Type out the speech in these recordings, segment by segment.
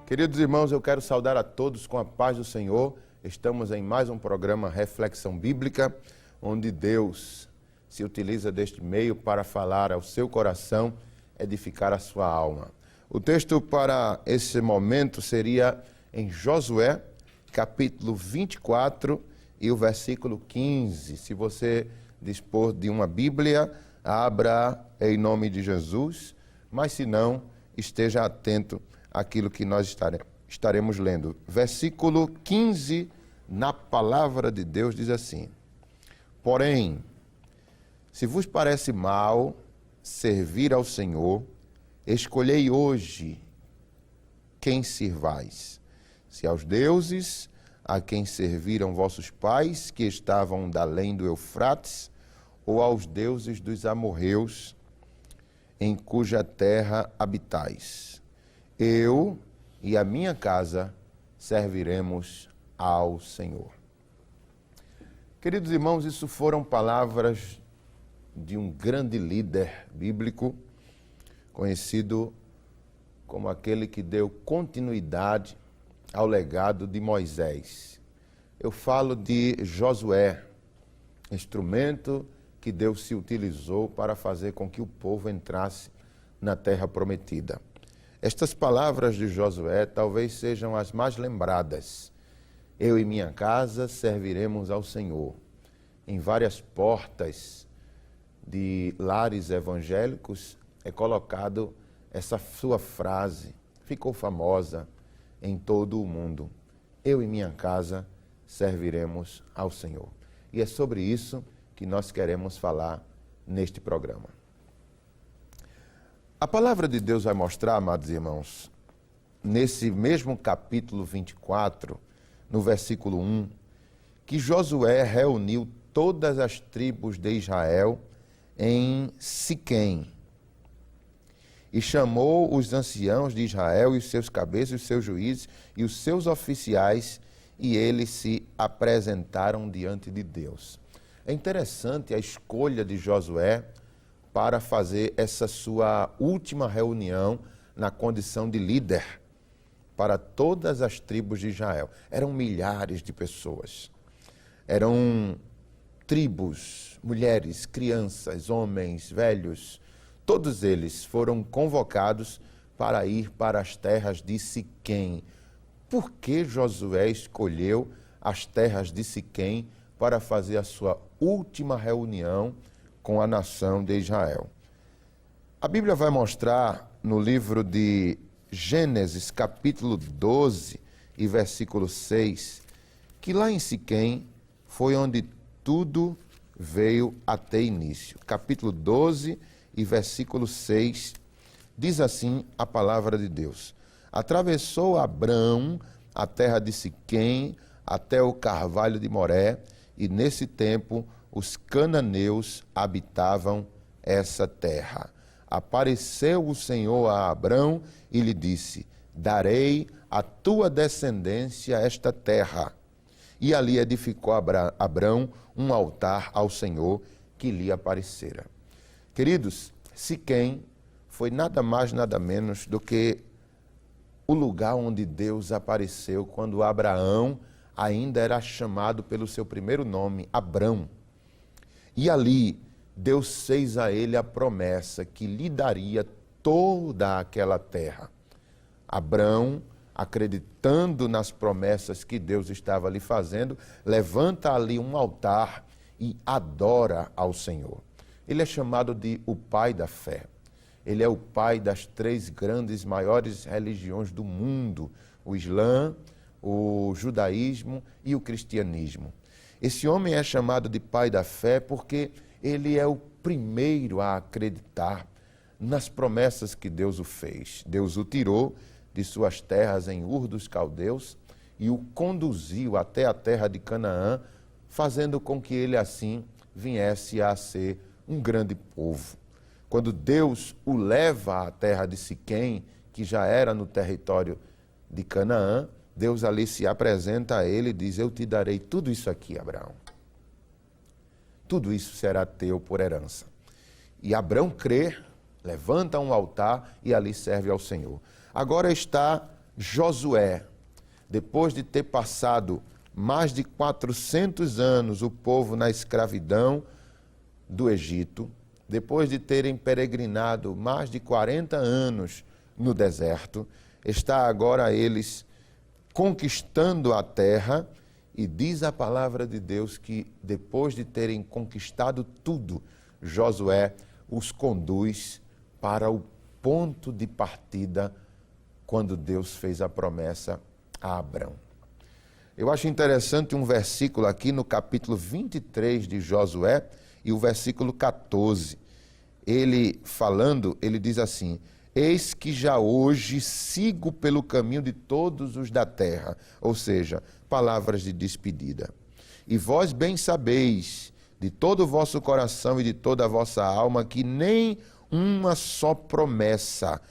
Queridos irmãos, eu quero saudar a todos com a paz do Senhor. Estamos em mais um programa Reflexão Bíblica, onde Deus se utiliza deste meio para falar ao seu coração, edificar a sua alma. O texto para esse momento seria em Josué, capítulo 24 e o versículo 15. Se você dispor de uma Bíblia, abra em nome de Jesus, mas se não, esteja atento àquilo que nós estaremos lendo. Versículo 15, na palavra de Deus, diz assim: Porém, se vos parece mal servir ao Senhor, escolhei hoje quem sirvais, se aos deuses a quem serviram vossos pais, que estavam da além do Eufrates, ou aos deuses dos amorreus, em cuja terra habitais. Eu e a minha casa serviremos ao Senhor. Queridos irmãos, isso foram palavras de um grande líder bíblico, conhecido como aquele que deu continuidade ao legado de Moisés. Eu falo de Josué, instrumento que Deus se utilizou para fazer com que o povo entrasse na terra prometida. Estas palavras de Josué talvez sejam as mais lembradas. Eu e minha casa serviremos ao Senhor. Em várias portas de lares evangélicos é colocado essa sua frase. Ficou famosa em todo o mundo. Eu e minha casa serviremos ao Senhor. E é sobre isso que nós queremos falar neste programa. A palavra de Deus vai mostrar, amados irmãos, nesse mesmo capítulo 24, no versículo 1, que Josué reuniu todas as tribos de Israel em Siquém e chamou os anciãos de Israel e os seus cabeças, os seus juízes e os seus oficiais, e eles se apresentaram diante de Deus. É interessante a escolha de Josué para fazer essa sua última reunião na condição de líder para todas as tribos de Israel. Eram milhares de pessoas. Eram tribos, mulheres, crianças, homens, velhos. Todos eles foram convocados para ir para as terras de Siquém. Por que Josué escolheu as terras de Siquém para fazer a sua última reunião com a nação de Israel? A Bíblia vai mostrar no livro de Gênesis, capítulo 12 e versículo 6, que lá em Siquém foi onde tudo veio a ter início. Capítulo 12 e versículo 6, diz assim a palavra de Deus: Atravessou Abrão a terra de Siquém até o carvalho de Moré, e nesse tempo os cananeus habitavam essa terra. Apareceu o Senhor a Abrão e lhe disse: Darei à tua descendência esta terra. E ali edificou Abrão um altar ao Senhor que lhe aparecera. Queridos, Siquém foi nada mais, nada menos do que o lugar onde Deus apareceu quando Abraão ainda era chamado pelo seu primeiro nome, Abrão. E ali Deus fez a ele a promessa que lhe daria toda aquela terra. Abrão, acreditando nas promessas que Deus estava lhe fazendo, levanta ali um altar e adora ao Senhor. Ele é chamado de o pai da fé. Ele é o pai das três grandes, maiores religiões do mundo: o Islã, o judaísmo e o cristianismo. Esse homem é chamado de pai da fé porque ele é o primeiro a acreditar nas promessas que Deus o fez. Deus o tirou de suas terras em Ur dos Caldeus e o conduziu até a terra de Canaã, fazendo com que ele assim viesse a ser um grande povo. Quando Deus o leva à terra de Siquém, que já era no território de Canaã, Deus ali se apresenta a ele e diz: eu te darei tudo isso aqui, Abraão. Tudo isso será teu por herança. E Abraão crê, levanta um altar e ali serve ao Senhor. Agora está Josué, depois de ter passado mais de 400 anos o povo na escravidão do Egito, depois de terem peregrinado mais de 40 anos no deserto, está agora eles conquistando a terra, e diz a palavra de Deus que depois de terem conquistado tudo, Josué os conduz para o ponto de partida quando Deus fez a promessa a Abrão. Eu acho interessante um versículo aqui no capítulo 23 de Josué e o versículo 14. Ele falando, ele diz assim: eis que já hoje sigo pelo caminho de todos os da terra, ou seja, palavras de despedida. E vós bem sabeis, de todo o vosso coração e de toda a vossa alma, que nem uma só promessa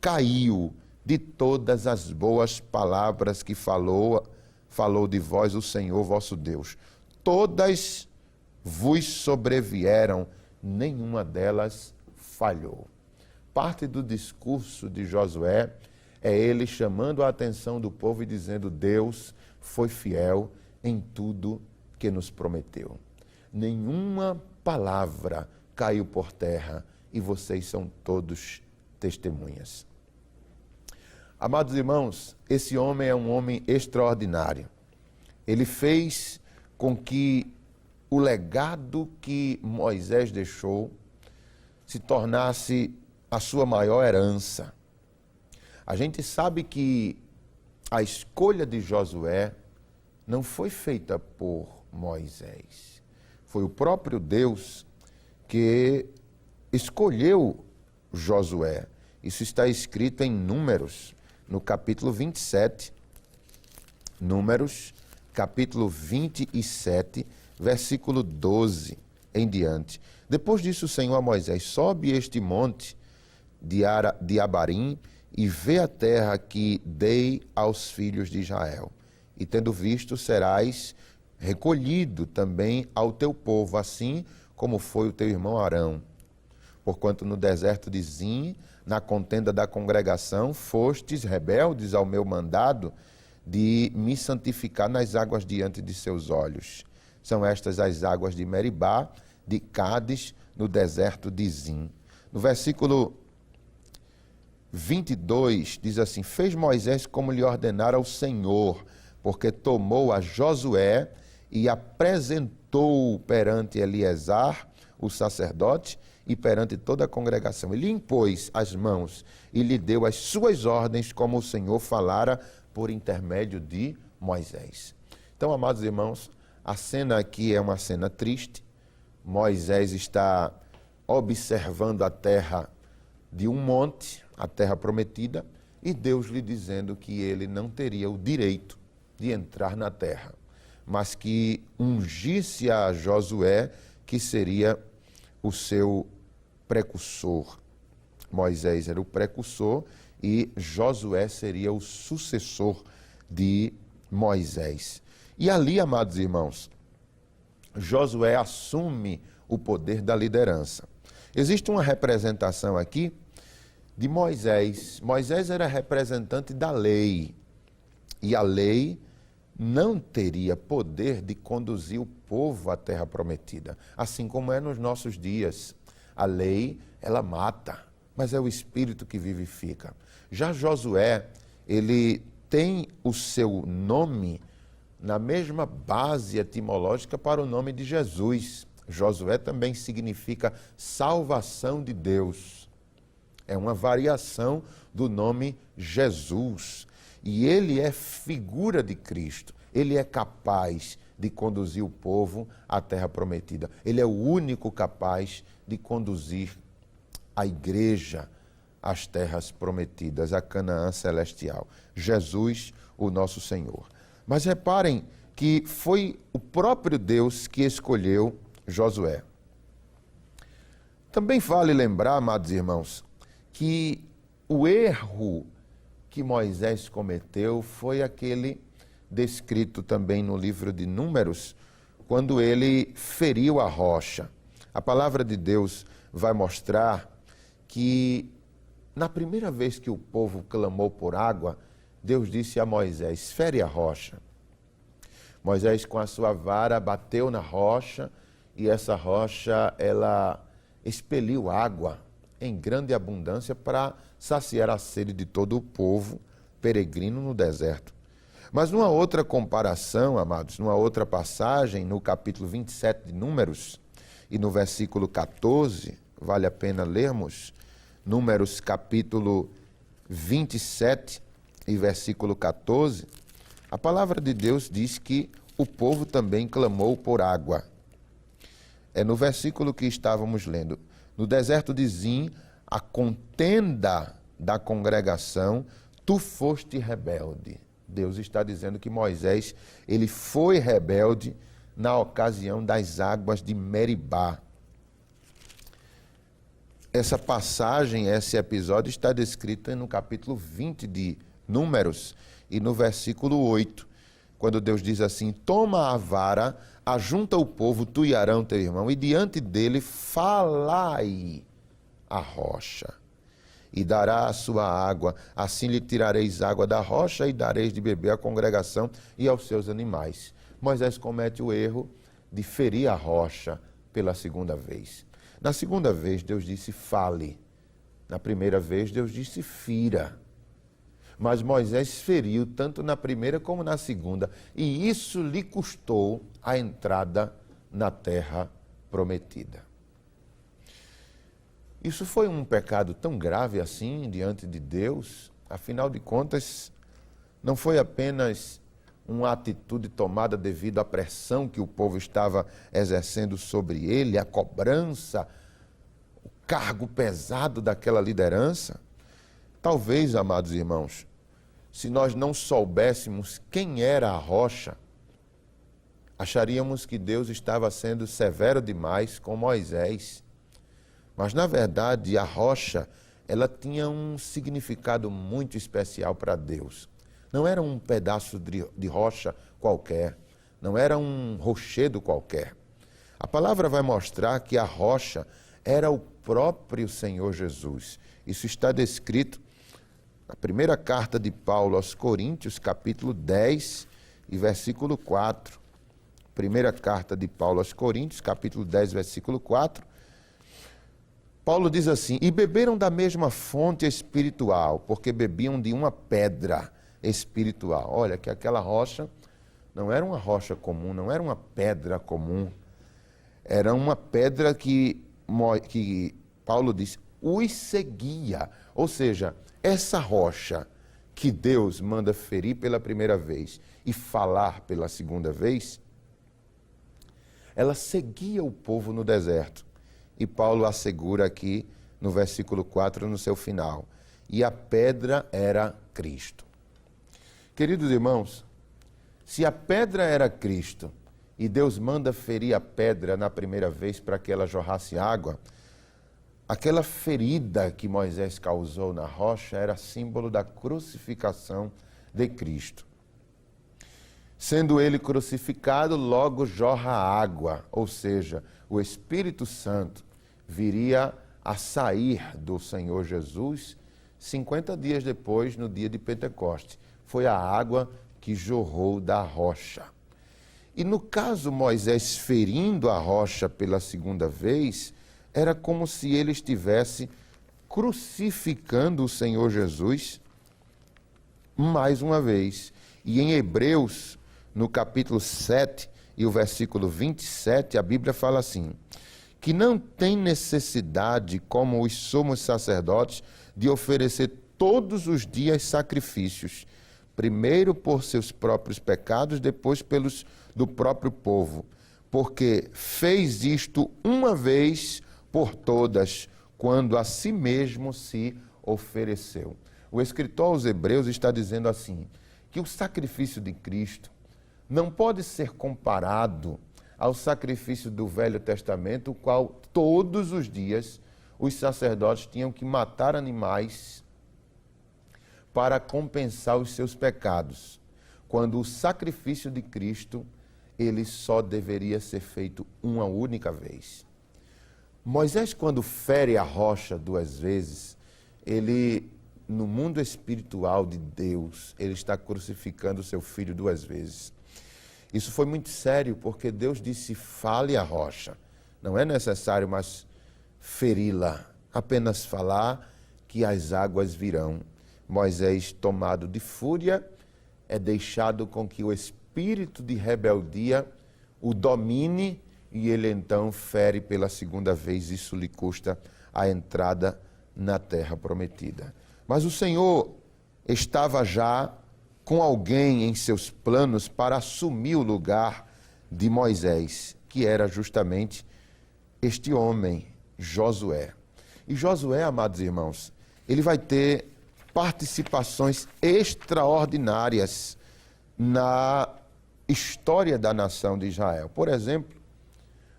caiu de todas as boas palavras que falou de vós o Senhor vosso Deus. Todas vos sobrevieram, nenhuma delas falhou. Parte do discurso de Josué é ele chamando a atenção do povo e dizendo: Deus foi fiel em tudo que nos prometeu. Nenhuma palavra caiu por terra e vocês são todos testemunhas. Amados irmãos, esse homem é um homem extraordinário. Ele fez com que o legado que Moisés deixou se tornasse a sua maior herança. A gente sabe que a escolha de Josué não foi feita por Moisés. Foi o próprio Deus que escolheu Josué. Isso está escrito em Números, no capítulo 27. Números, capítulo 27, versículo 12 em diante. Depois disso, o Senhor a Moisés: sobe este monte de Abarim e vê a terra que dei aos filhos de Israel. E tendo visto, serás recolhido também ao teu povo, assim como foi o teu irmão Arão. Porquanto no deserto de Zim, na contenda da congregação, fostes rebeldes ao meu mandado de me santificar nas águas diante de seus olhos. São estas as águas de Meribá, de Cádiz, no deserto de Zim. No versículo 22 diz assim: fez Moisés como lhe ordenara o Senhor, porque tomou a Josué e apresentou perante Eleazar, o sacerdote, e perante toda a congregação. Ele impôs as mãos e lhe deu as suas ordens, como o Senhor falara por intermédio de Moisés. Então, amados irmãos, a cena aqui é uma cena triste. Moisés está observando a terra de um monte, a terra prometida, e Deus lhe dizendo que ele não teria o direito de entrar na terra, mas que ungisse a Josué, que seria o seu precursor. Moisés era o precursor e Josué seria o sucessor de Moisés. E ali, amados irmãos, Josué assume o poder da liderança. Existe uma representação aqui de Moisés. Moisés era representante da lei, e a lei não teria poder de conduzir o povo à terra prometida, assim como é nos nossos dias. A lei, ela mata, mas é o Espírito que vivifica. Já Josué, ele tem o seu nome na mesma base etimológica para o nome de Jesus. Josué também significa salvação de Deus. É uma variação do nome Jesus. E ele é figura de Cristo. Ele é capaz de conduzir o povo à terra prometida. Ele é o único capaz de conduzir a igreja às terras prometidas, a Canaã celestial. Jesus, o nosso Senhor. Mas reparem que foi o próprio Deus que escolheu Josué. Também vale lembrar, amados irmãos, que o erro que Moisés cometeu foi aquele descrito também no livro de Números, quando ele feriu a rocha. A palavra de Deus vai mostrar que na primeira vez que o povo clamou por água, Deus disse a Moisés: fere a rocha. Moisés, com a sua vara, bateu na rocha e essa rocha, ela expeliu água em grande abundância para saciar a sede de todo o povo peregrino no deserto. Mas numa outra comparação, amados, numa outra passagem, no capítulo 27 de Números e no versículo 14, vale a pena lermos, Números capítulo 27 e versículo 14, a palavra de Deus diz que o povo também clamou por água. É no versículo que estávamos lendo. No deserto de Zim, a contenda da congregação, tu foste rebelde. Deus está dizendo que Moisés, ele foi rebelde na ocasião das águas de Meribá. Essa passagem, esse episódio está descrito no capítulo 20 de Números e no versículo 8, quando Deus diz assim: toma a vara, ajunta o povo, tu e Arão teu irmão, e diante dele falai a rocha, e dará a sua água, assim lhe tirareis água da rocha e dareis de beber à congregação e aos seus animais. Moisés comete o erro de ferir a rocha pela segunda vez. Na segunda vez, Deus disse fale. Na primeira vez, Deus disse fira. Mas Moisés feriu tanto na primeira como na segunda, e isso lhe custou a entrada na terra prometida. Isso foi um pecado tão grave assim diante de Deus? Afinal de contas, não foi apenas uma atitude tomada devido à pressão que o povo estava exercendo sobre ele, a cobrança, o cargo pesado daquela liderança? Talvez, amados irmãos, se nós não soubéssemos quem era a rocha, acharíamos que Deus estava sendo severo demais com Moisés. Mas, na verdade, a rocha, ela tinha um significado muito especial para Deus. Não era um pedaço de rocha qualquer, não era um rochedo qualquer. A palavra vai mostrar que a rocha era o próprio Senhor Jesus. Isso está descrito na primeira carta de Paulo aos Coríntios, capítulo 10 e versículo 4. Primeira carta de Paulo aos Coríntios, capítulo 10, versículo 4. Paulo diz assim: e beberam da mesma fonte espiritual, porque bebiam de uma pedra espiritual. Olha, que aquela rocha não era uma rocha comum, não era uma pedra comum. Era uma pedra que Paulo diz, os seguia. Ou seja, essa rocha que Deus manda ferir pela primeira vez e falar pela segunda vez, ela seguia o povo no deserto. E Paulo assegura aqui no versículo 4, no seu final, e a pedra era Cristo. Queridos irmãos, se a pedra era Cristo e Deus manda ferir a pedra na primeira vez para que ela jorrasse água, aquela ferida que Moisés causou na rocha era símbolo da crucificação de Cristo. Sendo ele crucificado, logo jorra água, ou seja, o Espírito Santo viria a sair do Senhor Jesus 50 dias depois, no dia de Pentecostes. Foi a água que jorrou da rocha. E no caso Moisés ferindo a rocha pela segunda vez, era como se ele estivesse crucificando o Senhor Jesus mais uma vez. E em Hebreus, no capítulo 7 e o versículo 27, a Bíblia fala assim: que não tem necessidade, como os sumos sacerdotes, de oferecer todos os dias sacrifícios, primeiro por seus próprios pecados, depois pelos do próprio povo, porque fez isto uma vez por todas, quando a si mesmo se ofereceu. O escritor aos Hebreus está dizendo assim, que o sacrifício de Cristo não pode ser comparado ao sacrifício do Velho Testamento, o qual todos os dias os sacerdotes tinham que matar animais para compensar os seus pecados, quando o sacrifício de Cristo, ele só deveria ser feito uma única vez. Moisés, quando fere a rocha 2 vezes, ele, no mundo espiritual de Deus, ele está crucificando o seu filho 2 vezes. Isso foi muito sério, porque Deus disse, fale a rocha. Não é necessário mais feri-la, apenas falar que as águas virão. Moisés, tomado de fúria, é deixado com que o espírito de rebeldia o domine e ele então fere pela 2ª vez. Isso lhe custa a entrada na terra prometida. Mas o Senhor estava já com alguém em seus planos para assumir o lugar de Moisés, que era justamente este homem, Josué. E Josué, amados irmãos, ele vai ter participações extraordinárias na história da nação de Israel. Por exemplo,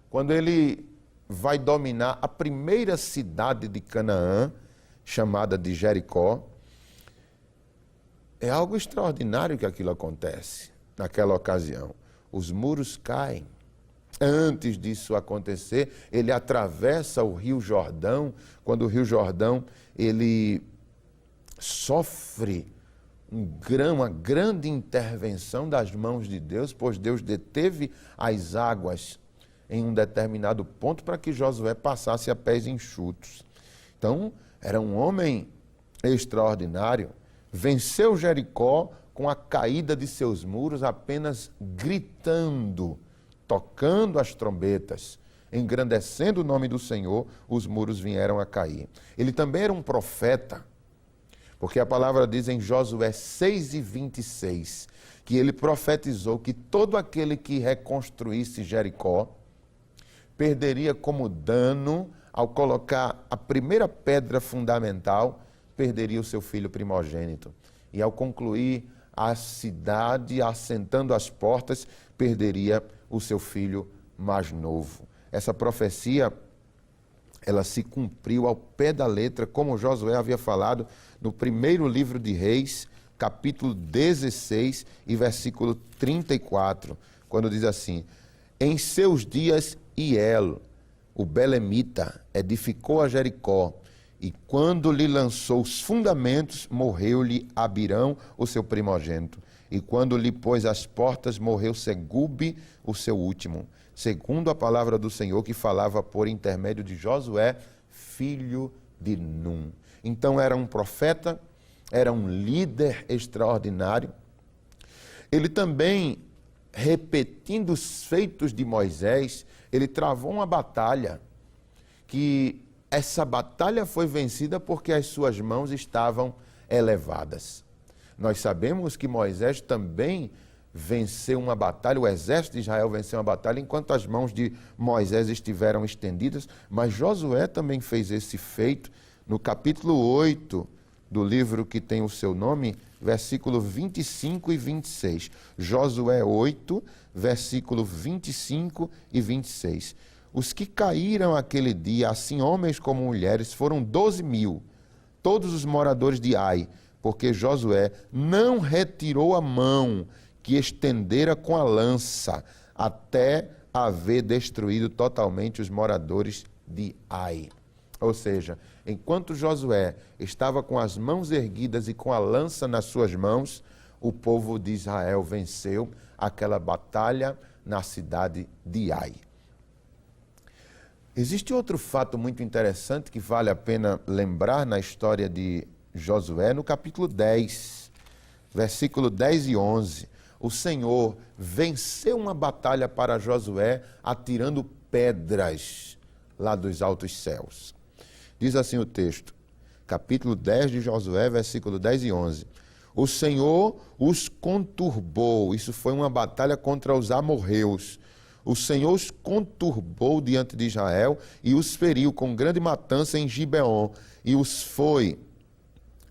quando ele vai dominar a primeira cidade de Canaã, chamada de Jericó, é algo extraordinário que aquilo acontece naquela ocasião. Os muros caem. Antes disso acontecer, ele atravessa o Rio Jordão. Quando o Rio Jordão ele sofre uma grande intervenção das mãos de Deus, pois Deus deteve as águas em um determinado ponto para que Josué passasse a pés enxutos. Então, era um homem extraordinário. Venceu Jericó com a caída de seus muros, apenas gritando, tocando as trombetas, engrandecendo o nome do Senhor, os muros vieram a cair. Ele também era um profeta, porque a palavra diz em Josué 6:26, que ele profetizou que todo aquele que reconstruísse Jericó perderia como dano, ao colocar a primeira pedra fundamental, perderia o seu filho primogênito. E ao concluir a cidade, assentando as portas, perderia o seu filho mais novo. Essa profecia, ela se cumpriu ao pé da letra, como Josué havia falado no primeiro livro de Reis, capítulo 16 e versículo 34, quando diz assim: em seus dias Hiel, o belemita, edificou a Jericó, e quando lhe lançou os fundamentos, morreu-lhe Abirão, o seu primogênito. E quando lhe pôs as portas, morreu Segube, o seu último, segundo a palavra do Senhor que falava por intermédio de Josué, filho de Num. Então era um profeta, era um líder extraordinário. Ele também, repetindo os feitos de Moisés, ele travou uma batalha, que essa batalha foi vencida porque as suas mãos estavam elevadas. Nós sabemos que Moisés também venceu uma batalha, o exército de Israel venceu uma batalha enquanto as mãos de Moisés estiveram estendidas, mas Josué também fez esse feito no capítulo 8 do livro que tem o seu nome, versículo 25 e 26. Josué 8, versículo 25 e 26. Os que caíram aquele dia, assim homens como mulheres, foram 12.000, todos os moradores de Ai, porque Josué não retirou a mão que estendera com a lança, até haver destruído totalmente os moradores de Ai. Ou seja, enquanto Josué estava com as mãos erguidas e com a lança nas suas mãos, o povo de Israel venceu aquela batalha na cidade de Ai. Existe outro fato muito interessante que vale a pena lembrar na história de Josué, no capítulo 10, versículo 10 e 11. O Senhor venceu uma batalha para Josué atirando pedras lá dos altos céus. Diz assim o texto, capítulo 10 de Josué, versículo 10 e 11. O Senhor os conturbou, isso foi uma batalha contra os amorreus. O Senhor os conturbou diante de Israel e os feriu com grande matança em Gibeon, e os foi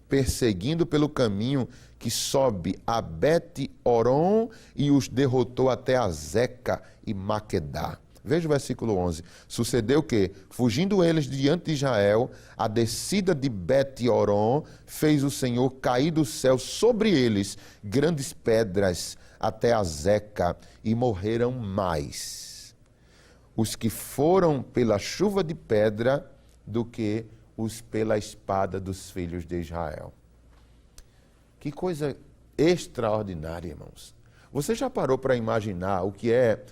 perseguindo pelo caminho que sobe a Bet-Oron, e os derrotou até Azeca e Maquedá. Veja o versículo 11. Sucedeu que, fugindo eles diante de Israel, a descida de Bet-Horon fez o Senhor cair do céu sobre eles grandes pedras até a Zeca, e morreram mais os que foram pela chuva de pedra do que os pela espada dos filhos de Israel. Que coisa extraordinária, irmãos. Você já parou para imaginar o que é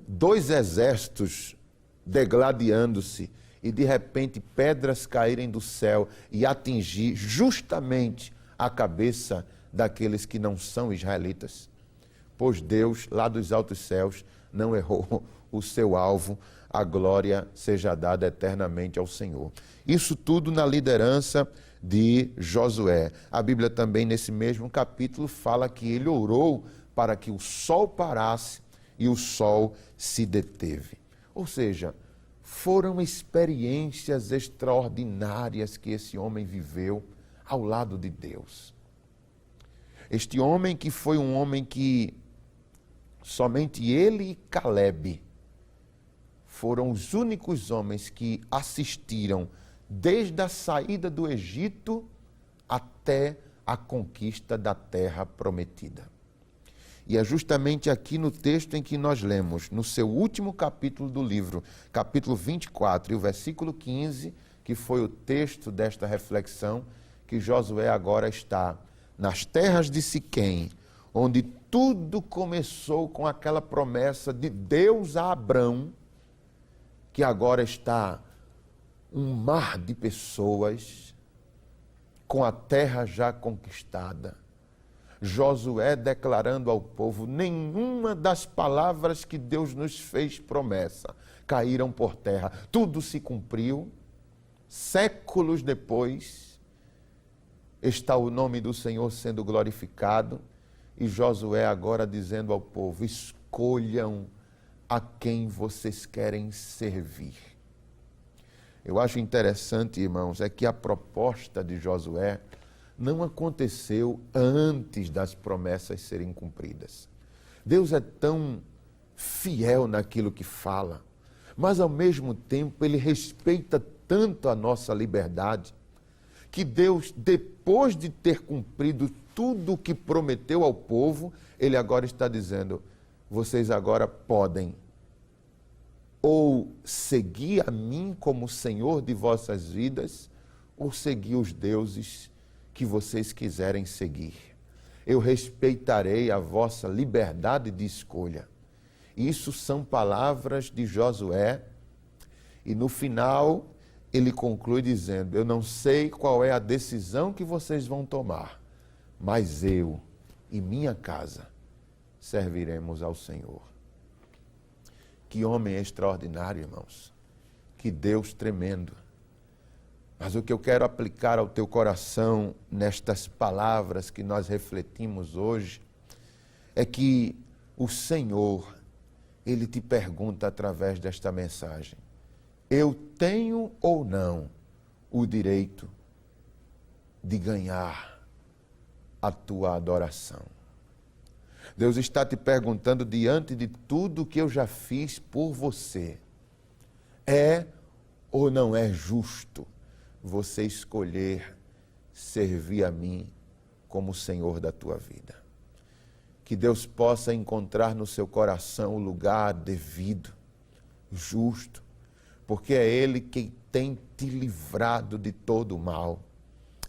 dois exércitos degladiando-se e de repente pedras caírem do céu e atingir justamente a cabeça daqueles que não são israelitas? Pois Deus, lá dos altos céus, não errou o seu alvo, a glória seja dada eternamente ao Senhor. Isso tudo na liderança de Josué. A Bíblia também, nesse mesmo capítulo, fala que ele orou para que o sol parasse e o sol se deteve. Ou seja, foram experiências extraordinárias que esse homem viveu ao lado de Deus. Este homem que foi um homem que somente ele e Calebe foram os únicos homens que assistiram desde a saída do Egito até a conquista da terra prometida. E é justamente aqui no texto em que nós lemos, no seu último capítulo do livro, capítulo 24, e o versículo 15, que foi o texto desta reflexão, que Josué agora está nas terras de Siquém, onde tudo começou com aquela promessa de Deus a Abrão, que agora está um mar de pessoas com a terra já conquistada. Josué declarando ao povo: nenhuma das palavras que Deus nos fez promessa caíram por terra. Tudo se cumpriu. Séculos depois, está o nome do Senhor sendo glorificado, e Josué agora dizendo ao povo: escolham a quem vocês querem servir. Eu acho interessante, irmãos, é que a proposta de Josué não aconteceu antes das promessas serem cumpridas. Deus é tão fiel naquilo que fala, mas ao mesmo tempo ele respeita tanto a nossa liberdade, que Deus, depois de ter cumprido tudo o que prometeu ao povo, ele agora está dizendo: vocês agora podem ou seguir a mim como Senhor de vossas vidas, ou seguir os deuses que vocês quiserem seguir. Eu respeitarei a vossa liberdade de escolha. Isso são palavras de Josué, e no final ele conclui dizendo: eu não sei qual é a decisão que vocês vão tomar, mas eu e minha casa serviremos ao Senhor. Que homem extraordinário, irmãos. Que Deus tremendo. Mas o que eu quero aplicar ao teu coração nestas palavras que nós refletimos hoje é que o Senhor, ele te pergunta através desta mensagem: eu tenho ou não o direito de ganhar a tua adoração? Deus está te perguntando, diante de tudo que eu já fiz por você, é ou não é justo você escolher servir a mim como Senhor da tua vida? Que Deus possa encontrar no seu coração o lugar devido, justo, porque é Ele quem tem te livrado de todo o mal.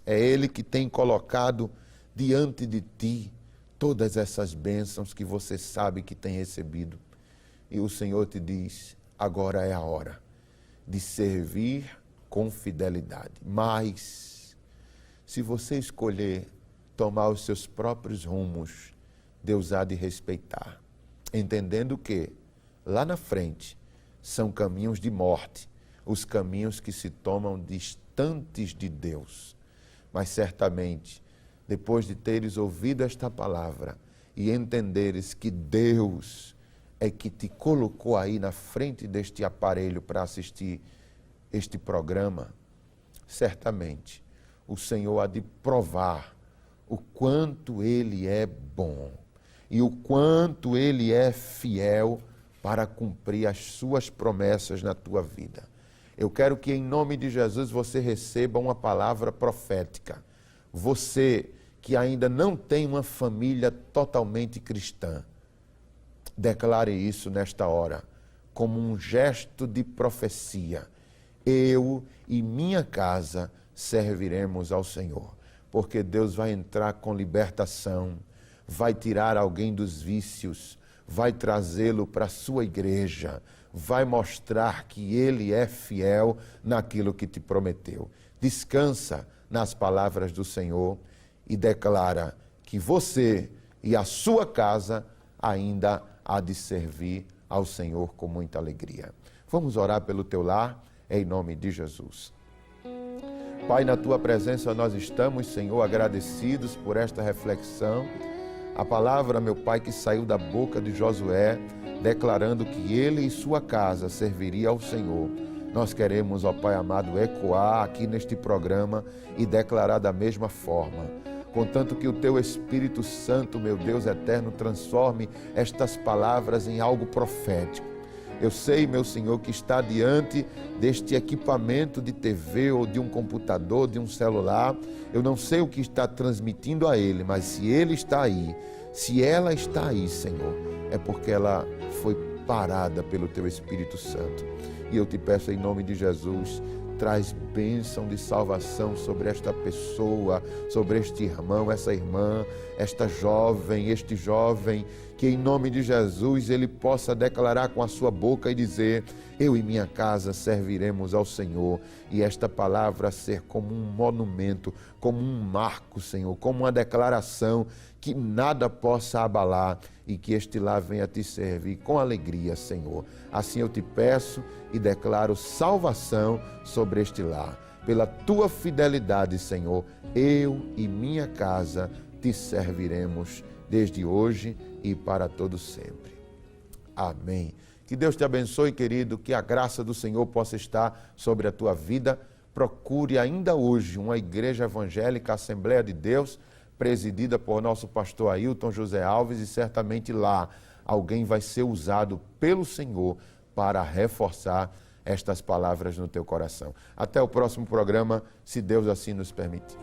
É Ele que tem colocado diante de ti todas essas bênçãos que você sabe que tem recebido. E o Senhor te diz: agora é a hora de servir com fidelidade. Mas, se você escolher tomar os seus próprios rumos, Deus há de respeitar, entendendo que lá na frente são caminhos de morte, os caminhos que se tomam distantes de Deus. Mas certamente, depois de teres ouvido esta palavra e entenderes que Deus é que te colocou aí na frente deste aparelho para assistir este programa, certamente o Senhor há de provar o quanto Ele é bom e o quanto Ele é fiel para cumprir as suas promessas na tua vida. Eu quero que em nome de Jesus você receba uma palavra profética. Você que ainda não tem uma família totalmente cristã, declare isso nesta hora, como um gesto de profecia. Eu e minha casa serviremos ao Senhor, porque Deus vai entrar com libertação, vai tirar alguém dos vícios, vai trazê-lo para a sua igreja, vai mostrar que Ele é fiel naquilo que te prometeu. Descansa nas palavras do Senhor e declara que você e a sua casa ainda há de servir ao Senhor com muita alegria. Vamos orar pelo teu lar, em nome de Jesus. Pai, na tua presença nós estamos, Senhor, agradecidos por esta reflexão. A palavra, meu Pai, que saiu da boca de Josué, declarando que ele e sua casa serviria ao Senhor. Nós queremos, ó Pai amado, ecoar aqui neste programa e declarar da mesma forma. Contanto que o teu Espírito Santo, meu Deus eterno, transforme estas palavras em algo profético. Eu sei, meu Senhor, que está diante deste equipamento de TV ou de um computador, de um celular. Eu não sei o que está transmitindo a ele, mas se ele está aí, se ela está aí, Senhor, é porque ela foi parada pelo teu Espírito Santo. E eu te peço em nome de Jesus, traz bênção de salvação sobre esta pessoa, sobre este irmão, essa irmã, esta jovem, este jovem, que em nome de Jesus ele possa declarar com a sua boca e dizer: eu e minha casa serviremos ao Senhor. E esta palavra ser como um monumento, como um marco, Senhor, como uma declaração que nada possa abalar e que este lar venha te servir com alegria, Senhor. Assim eu te peço e declaro salvação sobre este lar. Pela tua fidelidade, Senhor, eu e minha casa te serviremos desde hoje e para todo sempre. Amém. Que Deus te abençoe, querido, que a graça do Senhor possa estar sobre a tua vida. Procure ainda hoje uma igreja evangélica, Assembleia de Deus, presidida por nosso pastor Ailton José Alves, e certamente lá alguém vai ser usado pelo Senhor para reforçar estas palavras no teu coração. Até o próximo programa, se Deus assim nos permitir.